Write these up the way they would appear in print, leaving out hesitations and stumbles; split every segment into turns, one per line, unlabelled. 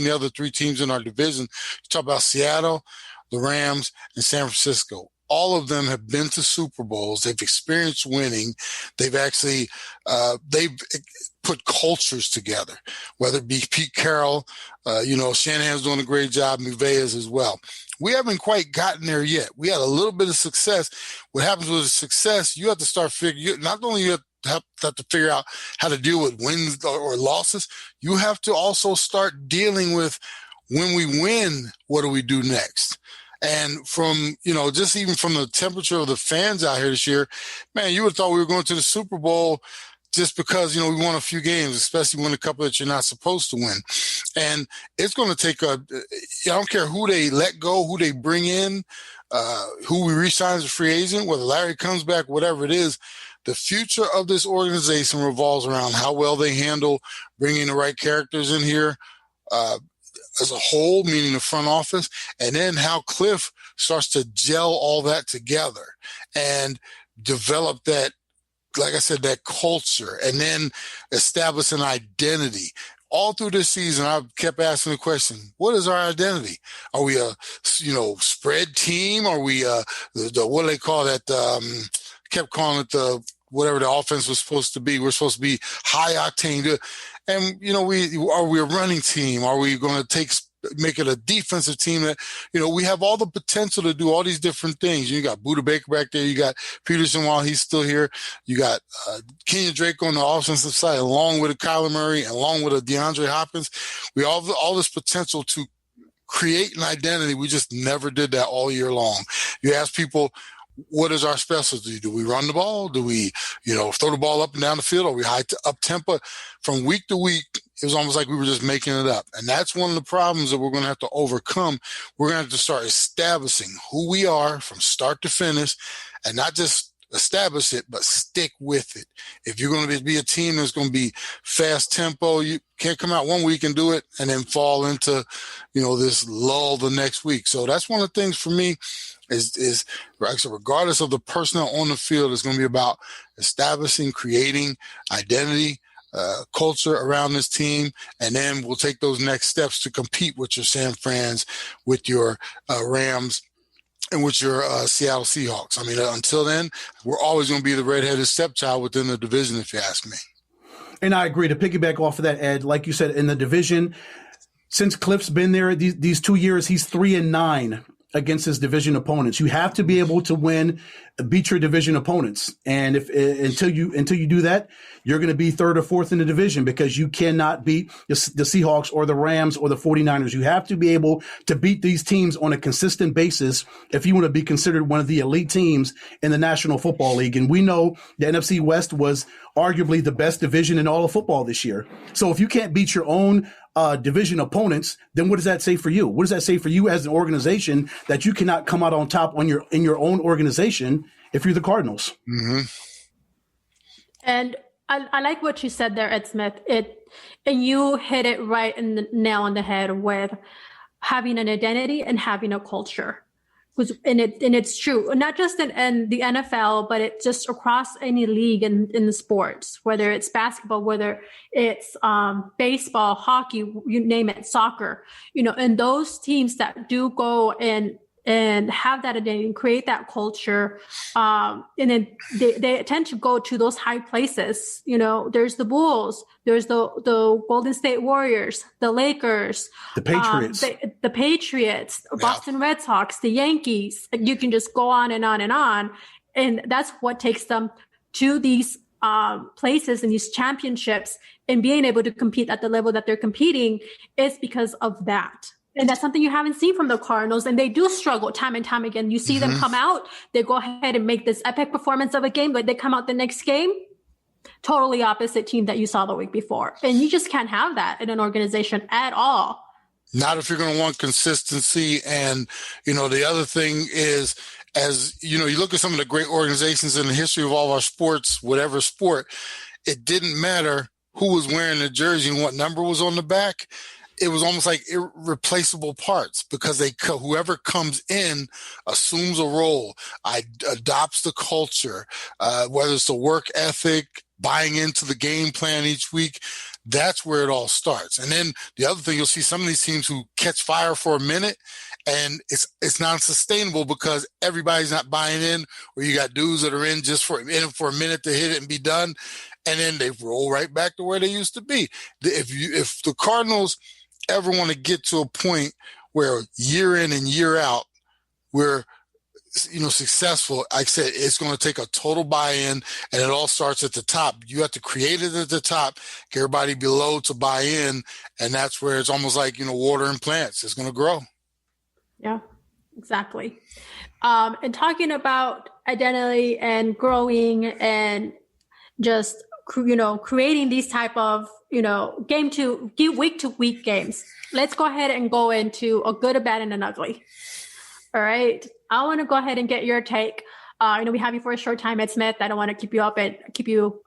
the other three teams in our division, you talk about Seattle, the Rams, and San Francisco. All of them have been to Super Bowls. They've experienced winning. They've actually they've put cultures together, whether it be Pete Carroll, Shanahan's doing a great job, McVay as well. We haven't quite gotten there yet. We had a little bit of success. What happens with success, you have to start figuring, not only you have to figure out how to deal with wins or losses, you have to also start dealing with when we win, what do we do next? And from, just even from the temperature of the fans out here this year, man, you would have thought we were going to the Super Bowl just because, we won a few games, especially win a couple that you're not supposed to win. And it's going to take I don't care who they let go, who they bring in, who we re-sign as a free agent, whether Larry comes back, whatever it is, the future of this organization revolves around how well they handle bringing the right characters in here, as a whole, meaning the front office, and then how Cliff starts to gel all that together and develop that, like I said, that culture, and then establish an identity. All through this season, I've kept asking the question, what is our identity? Are we a, spread team? Are we what do they call that? Kept calling it whatever the offense was supposed to be. We're supposed to be high octane. And, are we a running team? Are we going to make it a defensive team that, we have all the potential to do all these different things. You got Budda Baker back there. You got Peterson while he's still here. You got Kenyon Drake on the offensive side, along with a Kyler Murray, along with a DeAndre Hopkins. We all have all this potential to create an identity. We just never did that all year long. You ask people, what is our specialty? Do we run the ball? Do we, throw the ball up and down the field? Are we up tempo? From week to week, it was almost like we were just making it up. And that's one of the problems that we're going to have to overcome. We're going to have to start establishing who we are from start to finish, and not just establish it, but stick with it. If you're going to be a team that's going to be fast tempo, you can't come out one week and do it and then fall into, this lull the next week. So that's one of the things for me is regardless of the personnel on the field, it's going to be about establishing, creating identity, culture around this team, and then we'll take those next steps to compete with your San Frans, with your Rams, and with your Seattle Seahawks. I mean, until then, we're always going to be the redheaded stepchild within the division, if you ask me.
And I agree. To piggyback off of that, Ed, like you said, in the division, since Cliff's been there these 2 years, he's 3-9 against his division opponents. You have to be able to beat your division opponents. And until you do that, you're going to be third or fourth in the division, because you cannot beat the Seahawks or the Rams or the 49ers. You have to be able to beat these teams on a consistent basis if you want to be considered one of the elite teams in the National Football League. And we know the NFC West was arguably the best division in all of football this year. So if you can't beat your own division opponents, then what does that say for you? What does that say for you as an organization, that you cannot come out on top in your own organization if you're the Cardinals?
Mm-hmm.
And I like what you said there, Ed Smith. And you hit it right in the nail on the head with having an identity and having a culture. And it's true, not just in the NFL, but it's just across any league in the sports, whether it's basketball, whether it's baseball, hockey, you name it, soccer, and those teams that do go and have that identity and create that culture. And then they tend to go to those high places. There's the Bulls, there's the Golden State Warriors, the Lakers,
the Patriots,
the Patriots, Boston Red Sox, the Yankees. You can just go on and on and on. And that's what takes them to these places and these championships, and being able to compete at the level that they're competing is because of that. And that's something you haven't seen from the Cardinals. And they do struggle time and time again. You see them come out, they go ahead and make this epic performance of a game, but they come out the next game, totally opposite team that you saw the week before. And you just can't have that in an organization at all.
Not if you're going to want consistency. And, the other thing is, as you look at some of the great organizations in the history of all our sports, whatever sport, it didn't matter who was wearing the jersey and what number was on the back. It was almost like irreplaceable parts, because whoever comes in assumes a role, adopts the culture, whether it's the work ethic, buying into the game plan each week. That's where it all starts. And then the other thing, you'll see some of these teams who catch fire for a minute and it's not sustainable because everybody's not buying in, or you got dudes that are in for a minute to hit it and be done. And then they roll right back to where they used to be. If the Cardinals ever want to get to a point where year in and year out, we're successful, like I said, it's going to take a total buy-in, and it all starts at the top. You have to create it at the top, get everybody below to buy in, and that's where it's almost like, water and plants. It's going to grow.
Yeah, exactly. And talking about identity and growing and just, creating these type of, week to week games. Let's go ahead and go into a good, a bad, and an ugly. All right. I want to go ahead and get your take. We have you for a short time, Ed Smith. I don't want to keep you up and keep you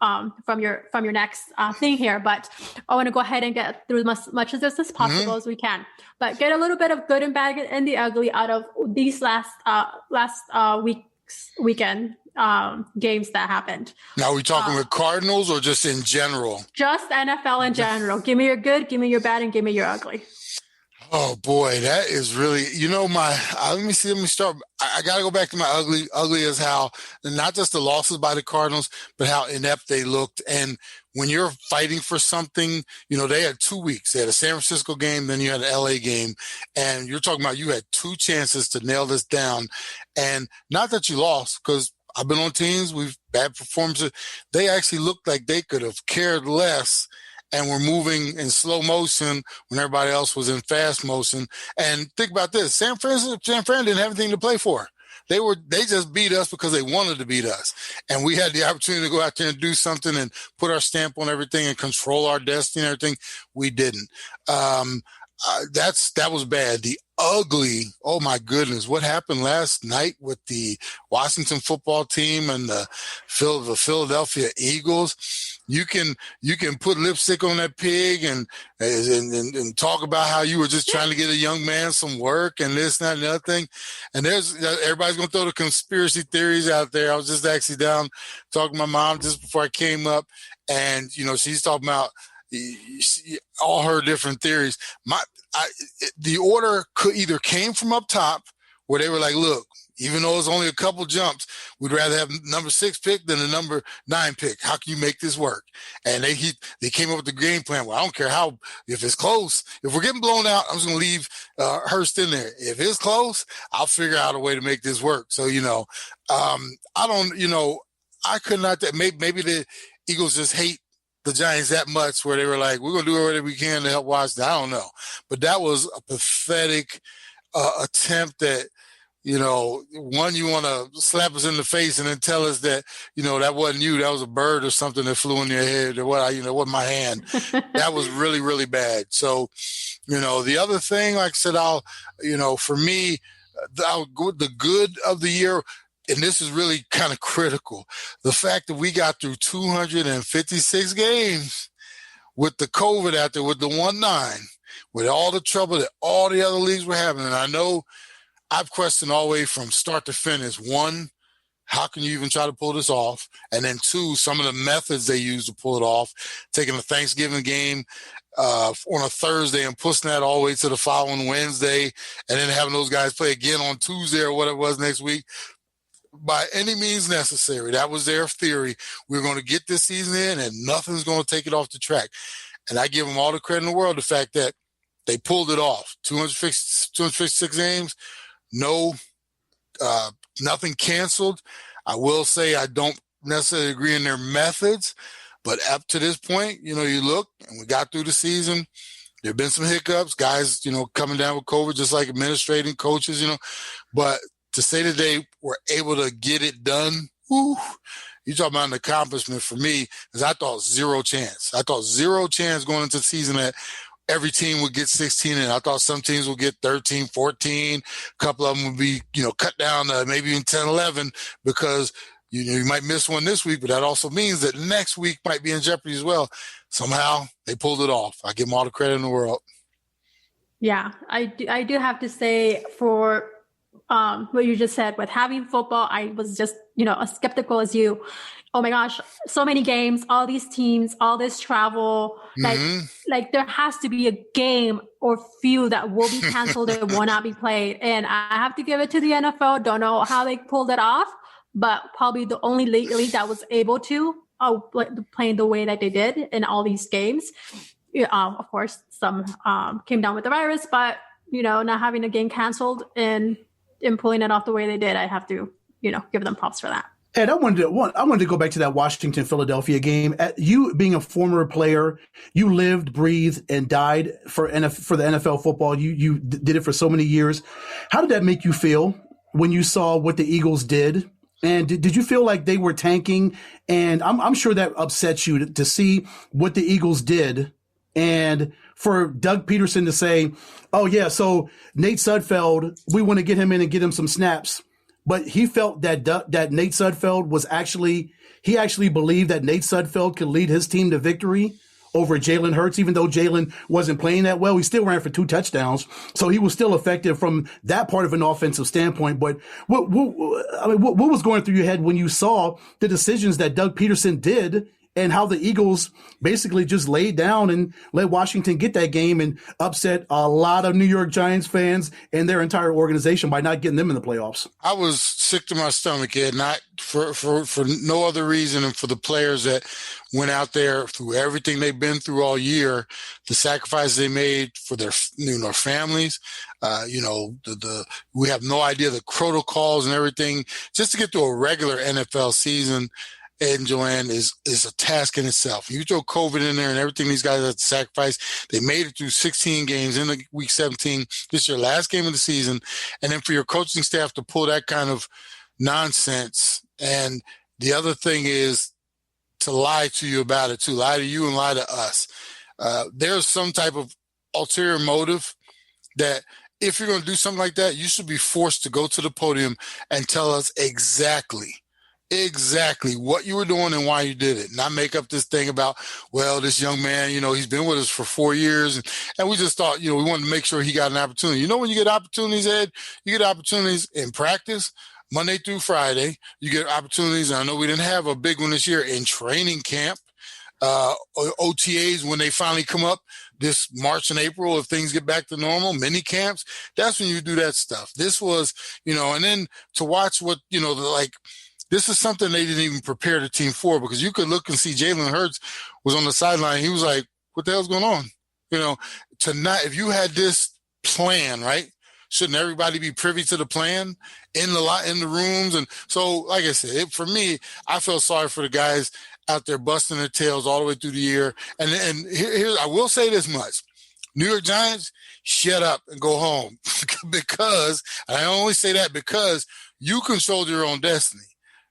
from your next thing here, but I want to go ahead and get through as much of this as possible as we can. But get a little bit of good and bad and the ugly out of these last weekend games that happened.
Now, are we talking with Cardinals or just in general?
Just NFL in general. Give me your good, give me your bad, and give me your ugly.
Oh boy, that is really, let me start. I got to go back to my ugly. Ugly is how, not just the losses by the Cardinals, but how inept they looked. And when you're fighting for something, they had 2 weeks. They had a San Francisco game, then you had an LA game. And you're talking about, you had 2 chances to nail this down. And not that you lost, because I've been on teams, we've bad performances. They actually looked like they could have cared less and were moving in slow motion when everybody else was in fast motion. And think about this: San Fran didn't have anything to play for. They just beat us because they wanted to beat us, and we had the opportunity to go out there and do something and put our stamp on everything and control our destiny and everything. We didn't. That was bad. The ugly, oh my goodness, what happened last night with the Washington football team and the Philadelphia Eagles? You can put lipstick on that pig and talk about how you were just trying to get a young man some work and this, that, and the other thing. And everybody's going to throw the conspiracy theories out there. I was just actually down talking to my mom just before I came up, and she's talking about all her different theories. The order either came from up top, where they were like, look, even though it's only a couple jumps, we'd rather have number 6 pick than the number 9 pick. How can you make this work? And they came up with the game plan. Well, I don't care if it's close. If we're getting blown out, I'm just going to leave Hurst in there. If it's close, I'll figure out a way to make this work. So, I could not, maybe the Eagles just hate the Giants that much where they were like, we're going to do whatever we can to help Washington. I don't know. But that was a pathetic attempt at, one, you want to slap us in the face and then tell us that, that wasn't you. That was a bird or something that flew in your head or what my hand. That was really, really bad. So, the other thing, like I said, for me, the good of the year, and this is really kind of critical, the fact that we got through 256 games with the COVID out there, with the 1-9, with all the trouble that all the other leagues were having. And I know I've questioned all the way from start to finish. 1, how can you even try to pull this off? And then 2, some of the methods they use to pull it off, taking a Thanksgiving game on a Thursday and pushing that all the way to the following Wednesday, and then having those guys play again on Tuesday or what it was next week. By any means necessary. That was their theory. We're going to get this season in and nothing's going to take it off the track. And I give them all the credit in the world, the fact that they pulled it off. 256 games, nothing canceled. I will say I don't necessarily agree in their methods, but up to this point, you look, and we got through the season. There have been some hiccups, guys, coming down with COVID, just like administrating coaches, but to say that they were able to get it done, you talking about an accomplishment for me, because I thought zero chance. I thought zero chance going into the season that every team would get 16, and I thought some teams would get 13, 14. A couple of them would be, cut down to maybe even 10, 11, because you might miss one this week, but that also means that next week might be in jeopardy as well. Somehow they pulled it off. I give them all the credit in the world.
Yeah, I do have to say for what you just said with having football, I was just, as skeptical as you. Oh my gosh, so many games, all these teams, all this travel. Like there has to be a game or few that will be canceled and will not be played. And I have to give it to the NFL. Don't know how they pulled it off, but probably the only league that was able to playing the way that they did in all these games. Of course, some came down with the virus, but not having a game canceled and pulling it off the way they did, I have to give them props for that.
Ed, I wanted to go back to that Washington-Philadelphia game. You being a former player, you lived, breathed, and died for the NFL football. You did it for so many years. How did that make you feel when you saw what the Eagles did? And did you feel like they were tanking? And I'm sure that upset you to see what the Eagles did. And for Doug Peterson to say, oh, yeah, so Nate Sudfeld, we want to get him in and get him some snaps. But he felt that Nate Sudfeld he actually believed that Nate Sudfeld could lead his team to victory over Jalen Hurts, even though Jalen wasn't playing that well. He still ran for 2 touchdowns. So he was still effective from that part of an offensive standpoint. But what was going through your head when you saw the decisions that Doug Peterson did and how the Eagles basically just laid down and let Washington get that game and upset a lot of New York Giants fans and their entire organization by not getting them in the playoffs?
I was sick to my stomach, Ed, not for no other reason than for the players that went out there through everything they've been through all year, the sacrifices they made for their families. We have no idea the protocols and everything just to get through a regular NFL season. And Joanne is a task in itself. You throw COVID in there and everything these guys have to sacrifice. They made it through 16 games in the week 17. This is your last game of the season. And then for your coaching staff to pull that kind of nonsense. And the other thing is to lie to you about it too. Lie to you and lie to us. There's some type of ulterior motive that if you're going to do something like that, you should be forced to go to the podium and tell us exactly what you were doing and why you did it. Not make up this thing about, well, this young man, he's been with us for 4 years. And we just thought, we wanted to make sure he got an opportunity. When you get opportunities, Ed, you get opportunities in practice, Monday through Friday. You get opportunities, and I know we didn't have a big one this year, in training camp, OTAs when they finally come up this March and April, if things get back to normal, mini camps. That's when you do that stuff. This was, and then to watch what, this is something they didn't even prepare the team for, because you could look and see Jalen Hurts was on the sideline. He was like, what the hell's going on? If you had this plan, right? Shouldn't everybody be privy to the plan in the rooms? And so, like I said, for me, I felt sorry for the guys out there busting their tails all the way through the year. And here I will say this much. New York Giants, shut up and go home. Because, and I only say that because you control your own destiny.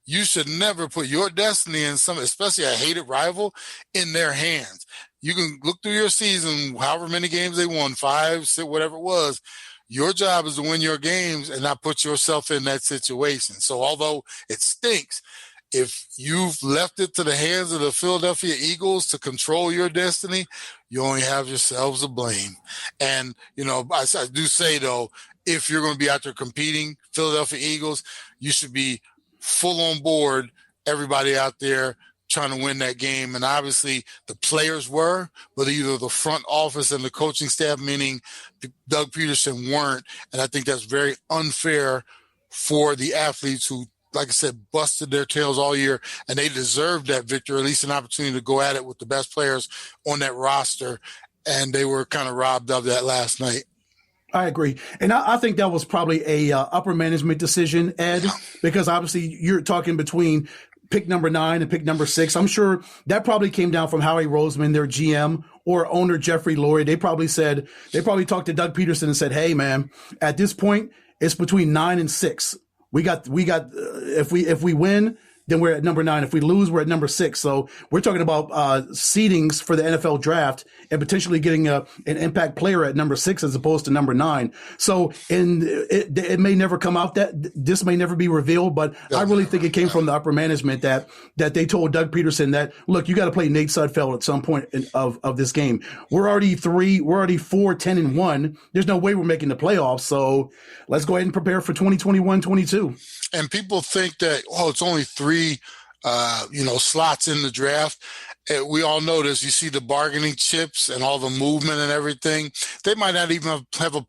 You should never put your destiny in especially a hated rival, in their hands. You can look through your season, however many games they won, 5, 6, whatever it was. Your job is to win your games and not put yourself in that situation. So although it stinks, if you've left it to the hands of the Philadelphia Eagles to control your destiny, you only have yourselves to blame. And, I do say, though, if you're going to be out there competing, Philadelphia Eagles, you should be full on board, everybody out there trying to win that game. And obviously the players were, but either the front office and the coaching staff, meaning Doug Peterson, weren't. And I think that's very unfair for the athletes who, like I said, busted their tails all year, and they deserved that victory, or at least an opportunity to go at it with the best players on that roster. And they were kind of robbed of that last night.
I agree. And I think that was probably a upper management decision, Ed, because obviously you're talking between pick number 9 and pick number 6. I'm sure that probably came down from Howie Roseman, their GM, or owner Jeffrey Lurie. They probably talked to Doug Peterson and said, hey, man, at this point, it's between 9 and 6. We got if we win, then we're at number 9. If we lose, we're at number 6. So we're talking about seedings for the NFL draft and potentially getting an impact player at number 6 as opposed to number 9. So it may never come out, that this may never be revealed, but I really think it came from the upper management that they told Doug Peterson that, look, you got to play Nate Sudfeld at some point of this game. We're already 4-10-1. There's no way we're making the playoffs. So let's go ahead and prepare for 2021-22.
And people think that, it's only 3, slots in the draft. We all know this. You see the bargaining chips and all the movement and everything. They might not even have a